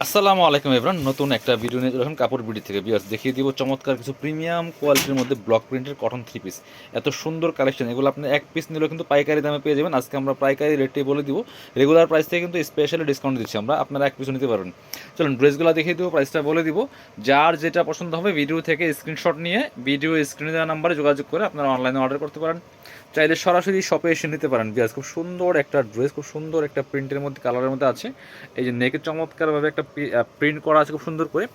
আসসালামু আলাইকুম এভরান, নতুন একটা ভিডিও নিয়ে যখন কাপড় বিডি থেকে বিয়ার্স দেখিয়ে দিব চমৎকার কিছু প্রিমিয়াম কোয়ালিটির মধ্যে ব্লক প্রিন্টের কটন থ্রি পিস। এত সুন্দর কালেকশন, এগুলো আপনি এক পিস নিলেও কিন্তু পাইকারি দামে পেয়ে যাবেন। আজকে আমরা পাইকারি রেটে বলে দিব, রেগুলার প্রাইস থেকে কিন্তু স্পেশালি ডিসকাউন্ট দিচ্ছি আমরা, আপনারা এক পিসও নিতে পারবেন। চলুন ড্রেসগুলো দেখিয়ে দিব, প্রাইসটা বলে দিব। যার যেটা পছন্দ হবে ভিডিও থেকে স্ক্রিনশট নিয়ে ভিডিও স্ক্রিনে দেওয়া নাম্বারে যোগাযোগ করে আপনারা অনলাইনে অর্ডার করতে পারেন, চাইলে সরাসরি শপে এসে নিতে পারেন। বিয়াস খুব সুন্দর একটা ড্রেস, খুব সুন্দর একটা প্রিন্টের মধ্যে কালারের মধ্যে আছে। এই যে নেকে চমৎকারভাবে একটা প্রিন্ট করা আছে খুব সুন্দর করে,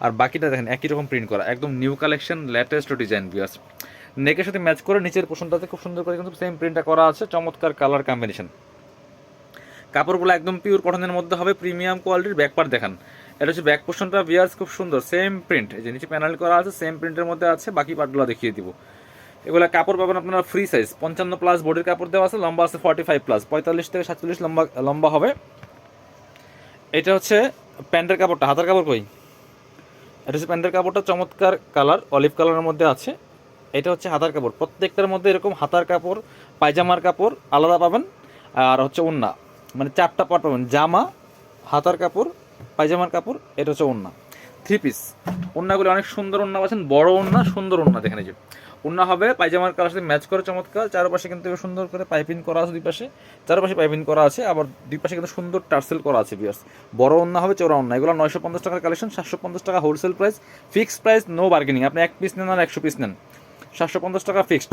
আর বাকিটা দেখেন একই রকম প্রিন্ট করা, একদম নিউ কালেকশন লেটেস্ট ডিজাইন। বিয়াস নেকের সাথে ম্যাচ করে নিচের পোর্শনটাতে খুব সুন্দর করে কিন্তু সেম প্রিন্টটা করা আছে, চমৎকার কালার কম্বিনেশন। কাপড়গুলো একদম পিওর কটনের মধ্যে হবে, প্রিমিয়াম কোয়ালিটির। ব্যাক পার্ট দেখান, এটা হচ্ছে ব্যাক পোর্শনটা। বিয়ার্স খুব সুন্দর সেম প্রিন্ট, এই যে নিচে প্যানেল করা আছে সেম প্রিন্টের মধ্যে আছে। বাকি পার্টগুলো দেখিয়ে দিব। এগুলো কাপড় পাবেন আপনারা ফ্রি সাইজ 55+ বডির কাপড় দেওয়া আছে, লম্বা আছে 45+, 45 থেকে 47 লম্বা লম্বা হবে। এটা হচ্ছে প্যান্টের কাপড়টা, হাতার কাপড় কই, এটা হচ্ছে প্যান্টের কাপড়টা, চমৎকার কালার অলিভ কালারের মধ্যে আছে। এটা হচ্ছে হাতার কাপড়, প্রত্যেকটার মধ্যে এরকম হাতার কাপড় পায়জামার কাপড় আলাদা পাবেন। আর হচ্ছে ওড়না, মানে 4টা পার্ট পাবেন, জামা, হাতার কাপড়, পায়জামার কাপড়, এটা হচ্ছে ওড়না। থ্রি পিস ওড়নাগুলো অনেক সুন্দর ওড়না পাচ্ছেন, বড় ওড়না, সুন্দর ওড়না। দেখেন এই যে ওড়না হবে পায়জামার কালার সাথে ম্যাচ করে চমৎকার। চারপাশে কিন্তু সুন্দর করে পাইপিং করা আছে, দুই পাশে চারপাশে পাইপিং করা আছে, আবার দুই পাশে কিন্তু সুন্দর টার্সেল করা আছে। বিয়ার্স বড় ওড়না হবে, চওড়া ওড়না। এগুলো 950 টাকার কালেকশন, 750 টাকা wholesale price, fixed price, no bargaining. আপনি এক পিস নেন আর 100 পিস নেন, 750 টাকা ফিক্সড।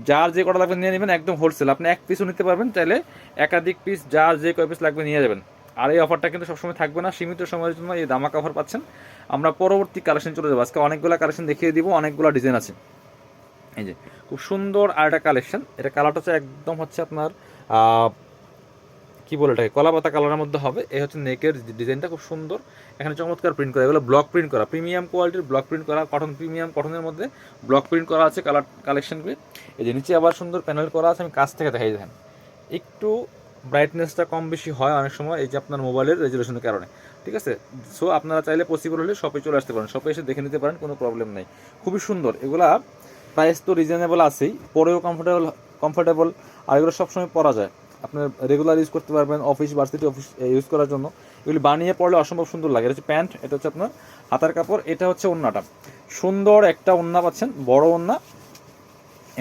যার যে কটা লাগবে নিয়ে নেবেন, একদম হোলসেল। আপনি এক পিসও নিতে পারবেন, চাইলে একাধিক পিস, যার যে কয় পিস লাগবে নিয়ে যাবেন। আর এই অফারটা কিন্তু সবসময় থাকবে না, সীমিত সময়ের জন্য এই দামাকা অফার পাচ্ছেন। আমরা পরবর্তী কালেকশন চলে যাবো, আজকে অনেকগুলো কালেকশন দেখিয়ে দিব, অনেকগুলো ডিজাইন আছে। এই যে খুব সুন্দর আর একটা কালেকশন, এটা কালারটা হচ্ছে একদম হচ্ছে আপনার কি বলে এটাকে, কলা পাতা কালারের মধ্যে হবে। এই হচ্ছে নেকের ডিজাইনটা খুব সুন্দর, এখানে চমৎকার প্রিন্ট করা, এগুলো ব্লক প্রিন্ট করা, প্রিমিয়াম কোয়ালিটির ব্লক প্রিন্ট করা কটন, প্রিমিয়াম কটনের মধ্যে ব্লক প্রিন্ট করা আছে কালার কালেকশনগুলি। এই যে নিচে আবার সুন্দর প্যানেল করা আছে, আমি কাছ থেকে দেখাই দেখেন। একটু ব্রাইটনেসটা কম বেশি হয় অনেক সময়, এই যে আপনার মোবাইলের রেজুলেশনের কারণে, ঠিক আছে। সো আপনারা চাইলে পসিবল হলে শপে চলে আসতে পারেন, শপে এসে দেখে নিতে পারেন, কোনো প্রবলেম নেই। খুবই সুন্দর এগুলা, প্রাইস তো রিজনেবল আছেই, পরেও কমফোর্টেবল কমফোর্টেবল। আর এগুলো সবসময় পরা যায়, আপনার রেগুলার ইউজ করতে পারবেন, অফিস ভার্সিটি অফিস ইউজ করার জন্য। এগুলি বানিয়ে পড়লে অসম্ভব সুন্দর লাগে। এটা হচ্ছে প্যান্ট, এটা হচ্ছে আপনার হাতার কাপড়, এটা হচ্ছে ওড়নাটা। সুন্দর একটা ওড়না পাচ্ছেন, বড় ওড়না।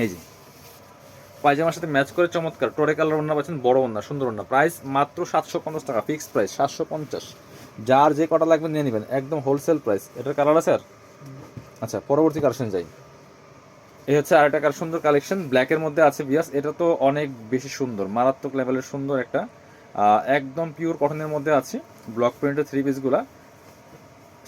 এই যে পায়জামার সাথে ম্যাচ করে চমৎকার টোরে কালার ওড়না পাচ্ছেন, বড় ওড়না, সুন্দর ওড়না। প্রাইস মাত্র 750 টাকা, ফিক্সড প্রাইস 750। যার যে কটা লাগবে নিয়ে নেবেন, একদম হোলসেল প্রাইস। এটার কালার আছে আর, আচ্ছা পরবর্তী কালেকশন যাই। এই হচ্ছে আর একটা সুন্দর কালেকশন, ব্ল্যাকের মধ্যে আছে। বিয়াস এটা তো অনেক বেশি সুন্দর, মারাত্মক লেভেলের সুন্দর একটা, একদম পিওর কটনের মধ্যে আছে। ব্লক প্রিন্টের থ্রি পিসগুলা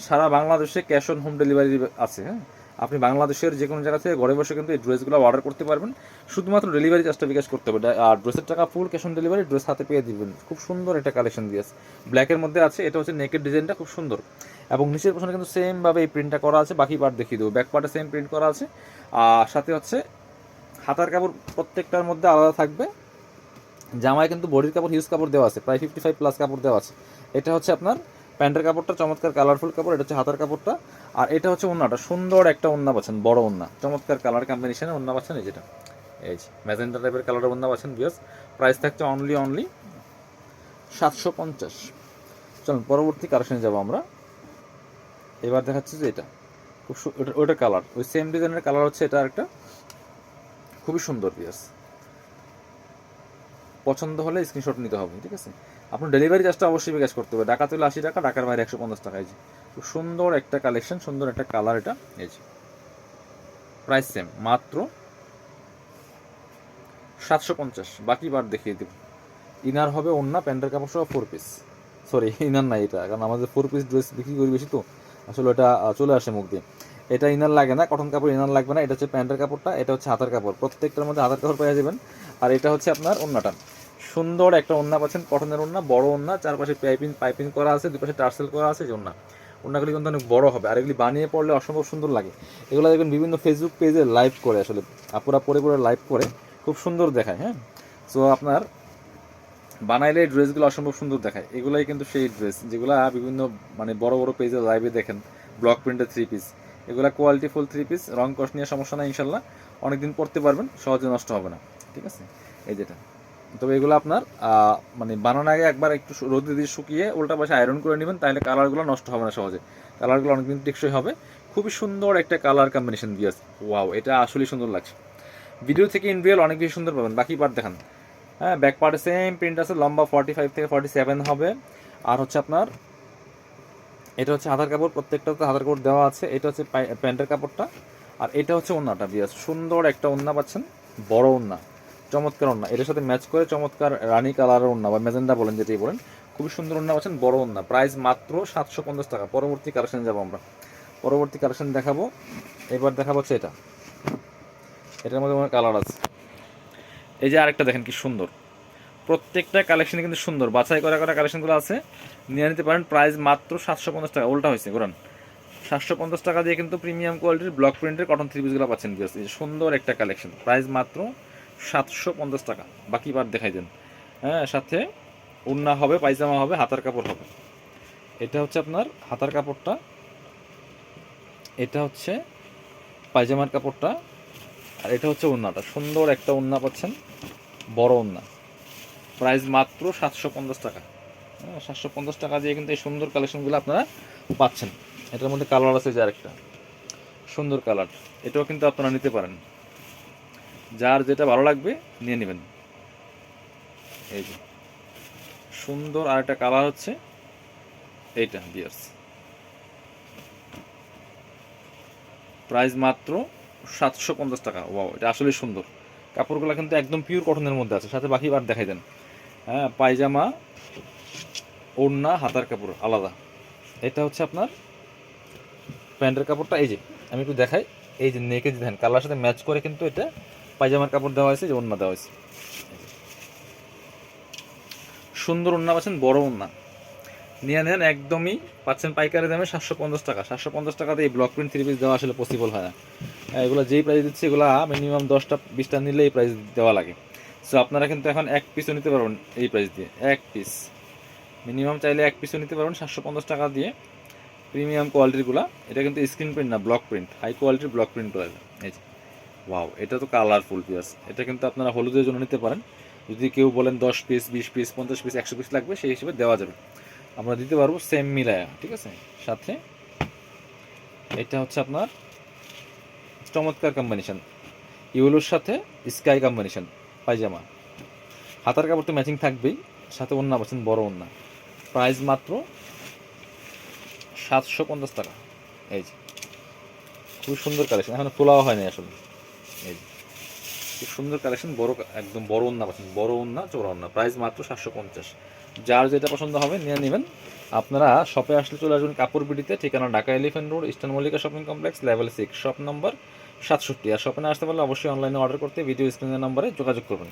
সারা বাংলাদেশে ক্যাশ অন হোম ডেলিভারি আছে। হ্যাঁ, আপনি বাংলাদেশের যে কোনো জায়গা থেকে ঘরে বসে কিন্তু এই ড্রেসগুলো অর্ডার করতে পারবেন, শুধুমাত্র ডেলিভারি চার্জটা বিকাশ করতে হবে। আর ড্রেসের টাকা full cash on delivery, dress হাতে পেয়ে দিবেন। খুব সুন্দর একটা কালেকশন দিয়েছে, ব্ল্যাকের মধ্যে আছে। এটা হচ্ছে নেকের ডিজাইনটা খুব সুন্দর, এবং নিচের পোশনে কিন্তু সেমভাবে এই প্রিন্টটা করা আছে। বাকি পার্ট দেখিয়ে দেবো, ব্যাক পার্টে সেম প্রিন্ট করা আছে। আর সাথে হচ্ছে হাতার কাপড় প্রত্যেকটার মধ্যে আলাদা থাকবে। জামায় কিন্তু বডির কাপড় হিউজ কাপড় দেওয়া আছে, প্রায় 55+ কাপড় দেওয়া আছে। এটা হচ্ছে আপনার প্যান্টের কাপড়টা, চমৎকার কালারফুল কাপড়। এটা হচ্ছে হাতার কাপড়টা, আর এটা হচ্ছে ওড়নাটা। সুন্দর একটা ওড়না পাচ্ছেন, বড় ওড়না, চমৎকার কালার কম্বিনেশনে ওড়না পাচ্ছেন। এই যেটা এই যে ম্যাজেন্টা টাইপের কালারের ওড়না পাচ্ছেন। বিয়াস প্রাইস থাকছে অনলি 750। চলুন পরবর্তী কালেকশনে যাবো আমরা। এবার দেখাচ্ছি যে এটা খুব ওইটার কালার, ওই সেম ডিজাইনের কালার হচ্ছে এটা একটা, খুবই সুন্দর। বিয়াস পছন্দ হলে স্ক্রিনশট নিতে হবে, ঠিক আছে। আপনার ডেলিভারি চার্জটা অবশ্যই বিকাশ করতে হবে, ঢাকা তুলে 80 টাকা, ঢাকার বাইরে 150 টাকা। এই যে খুব সুন্দর একটা কালেকশন, সুন্দর একটা কালার এটা। এই যে প্রাইস সেম, মাত্র 750। বাকি বার দেখিয়ে দেব। ইনার হবে ওন্না, প্যান্টের কাপড় সহ 4 পিস, সরি ইনার নাই এটা, কারণ আমাদের 4 পিস ড্রেস বিক্রি করি বেশি, তো আসলে ওটা চলে আসে মুখ দিয়ে। এটা ইনার লাগে না, কটন কাপড় ইনার লাগবে না। এটা হচ্ছে প্যান্টের কাপড়টা, এটা হচ্ছে হাতার কাপড়, প্রত্যেকটার মধ্যে হাতার কাপড় পেয়ে যাবেন। আর এটা হচ্ছে আপনার ওন্নাটা, সুন্দর একটা ওন্না পাচ্ছেন, কটনের ওন্না, বড় ওন্না, চারপাশে পাইপিং করা আছে, দুপাশে টার্সেল করা আছে। যে ওন্নাগুলি কিন্তু অনেক বড় হবে, আর এগুলি বানিয়ে পড়লে অসম্ভব সুন্দর লাগে। এগুলো দেখবেন বিভিন্ন ফেসবুক পেজে লাইভ করে, আসলে আপুরা পরে পরে লাইভ করে, খুব সুন্দর দেখায়। হ্যাঁ, সো আপনার বানাইলে এই ড্রেসগুলো অসম্ভব সুন্দর দেখায়। এগুলাই কিন্তু সেই ড্রেস যেগুলো বিভিন্ন মানে বড় বড় পেজে লাইভে দেখেন, ব্লক প্রিন্টের থ্রি পিস। এগুলো কোয়ালিটি ফুল থ্রি পিস, রং কস নিয়ে সমস্যা নাই ইনশাল্লাহ, অনেকদিন পরতে পারবেন, সহজে নষ্ট হবে না, ঠিক আছে। এই যেটা তবে এগুলো আপনার মানে বানানোর আগে একবার একটু রোদে দিয়ে শুকিয়ে উল্টা পাশে আয়রন করে নেবেন, তাহলে কালারগুলো নষ্ট হবে না সহজে, কালারগুলো অনেকদিন টেকসই হবে। খুবই সুন্দর একটা কালার কম্বিনেশন দিয়েছে, ওয়াও এটা আসলেই সুন্দর লাগছে। ভিডিও থেকে ইন রিয়েল অনেক বেশি সুন্দর পাবেন। বাকি পার্ট দেখান। হ্যাঁ, ব্যাক পার্টে সেম প্রিন্ট আছে, লম্বা 45 থেকে 47 হবে। আর হচ্ছে আপনার এটা হচ্ছে হাতার কাপড়, প্রত্যেকটাতে হাতার কাপড় দেওয়া আছে। এটা হচ্ছে প্যান্টের কাপড়টা, আর এটা হচ্ছে ওন্নাটা। বিয়াস সুন্দর একটা ওন্না পাচ্ছেন, বড় ওন্না, চমৎকার ওন্না। এটার সাথে ম্যাচ করে চমৎকার রানী কালারের ওন্না বা মেজেন্ডা বলেন, যেটাই বলেন, খুবই সুন্দর ওন্না পাচ্ছেন, বড় ওন্না। প্রাইস মাত্র 750 টাকা। পরবর্তী কালেকশন যাবো আমরা, পরবর্তী কালেকশন দেখাবো। এবার দেখাবো হচ্ছে এটা, এটার মধ্যে অনেক কালার আছে। এই যে আরেকটা দেখেন কি সুন্দর, প্রত্যেকটা কালেকশন কিন্তু সুন্দর, বাছাই করা করা কালেকশনগুলো আছে, নিয়ে নিতে পারেন। প্রাইস মাত্র 750 টাকা। উল্টা হয়েছে ঘোরান, 750 টাকা দিয়ে কিন্তু প্রিমিয়াম কোয়ালিটির ব্লক প্রিন্টের কটন থ্রি পিসগুলো পাচ্ছেন। বিয়াস এই সুন্দর একটা কালেকশন, প্রাইস মাত্র 750 টাকা। বাকি বার দেখাই দেন। হ্যাঁ, সাথে ওড়না হবে, পায়জামা হবে, হাতার কাপড় হবে। এটা হচ্ছে আপনার হাতার কাপড়টা, এটা হচ্ছে পায়জামার কাপড়টা, আর এটা হচ্ছে ওড়নাটা। সুন্দর একটা ওড়না পাচ্ছেন, বড় ওড়না। প্রাইস মাত্র 750 টাকা। হ্যাঁ, 750 টাকা দিয়ে কিন্তু এই সুন্দর কালেকশনগুলো আপনারা পাচ্ছেন। এটার মধ্যে কালার আছে যে আরেকটা সুন্দর কালার, এটাও কিন্তু আপনারা নিতে পারেন, যার যেটা ভালো লাগবে নিয়ে নেবেন। এই যে সুন্দর আরেকটা কালার হচ্ছে এইটা। বিয়ার্স প্রাইস মাত্র 750 টাকা। ওয়াও এটা আসলে সুন্দর। কাপড়গুলো কিন্তু একদম পিওর কটনের মধ্যে আছে, সাথে বাকি বার দেখাই দেন। হ্যাঁ, পায়জামা, ওড়না, হাতার কাপড় আলাদা। এটা হচ্ছে আপনার প্যান্টের কাপড়টা। এই যে আমি একটু দেখাই, এই যে নেকে যে দেখেন কালার সাথে ম্যাচ করে কিন্তু এটা পায়জামার কাপড় দেওয়া হয়েছে, যে ওড়না দেওয়া হয়েছে। সুন্দর ওড়না পাচ্ছেন, বড় ওড়না। নিয়ে নেন, একদমই পাচ্ছেন পাইকারি দামে 750 টাকা। 750 টাকাতে এই ব্লক প্রিন্ট থ্রি পিস দেওয়া আসলে পসিবল হয় না। এগুলো যেই প্রাইস দিচ্ছে, এগুলো মিনিমাম 10টা 20টা নিলে এই প্রাইস দেওয়া লাগে। সো আপনারা কিন্তু এখন এক পিসও নিতে পারবেন এই প্রাইস দিয়ে, এক পিস মিনিমাম চাইলে এক পিসও নিতে পারবেন 750 টাকা দিয়ে। প্রিমিয়াম কোয়ালিটিরগুলো, এটা কিন্তু স্ক্রিন প্রিন্ট না, ব্লক প্রিন্ট, হাই কোয়ালিটির ব্লক প্রিন্ট করা যায়। এই যে ওয়াও, এটা তো কালারফুল পিস। এটা কিন্তু আপনারা হলুদের জন্য নিতে পারেন। যদি কেউ বলেন 10 পিস, 20 পিস, 50 পিস, 100 পিস লাগবে, সেই হিসেবে দেওয়া যাবে, আমরা দিতে পারবো সেম মিলায়া, ঠিক আছে। সাথে এটা হচ্ছে আপনার চমৎকার কম্বিনেশন, ইউলোর সাথে স্কাই কম্বিনেশন পায়জামা। হাতার কাপড় তো ম্যাচিং থাকবেই, সাথে ওড়না পাচ্ছেন, বড় ওড়না। প্রাইস মাত্র 750 টাকা। এই যে খুব সুন্দর কালেকশন, এখন তোলাও হয়নি আসলে। এই যে খুব সুন্দর কালেকশন, বড় একদম বড় ওড়না পাচ্ছেন, বড় ওড়না, চৌড়া ওড়না। প্রাইস মাত্র 750। যার যেটা পছন্দ হবে নিয়ে নেবেন। আপনারা শপে আসলে চলে আসবেন কাপড় বিডিতে, ঠিকানা Dhaka elephant road, eastern Mallika shopping complex, level 6, shop number 67। আর শপে না আসতে পারলে অবশ্যই অনলাইনে অর্ডার করতে ভিডিও স্ক্রিনের নাম্বারে যোগাযোগ করবেন।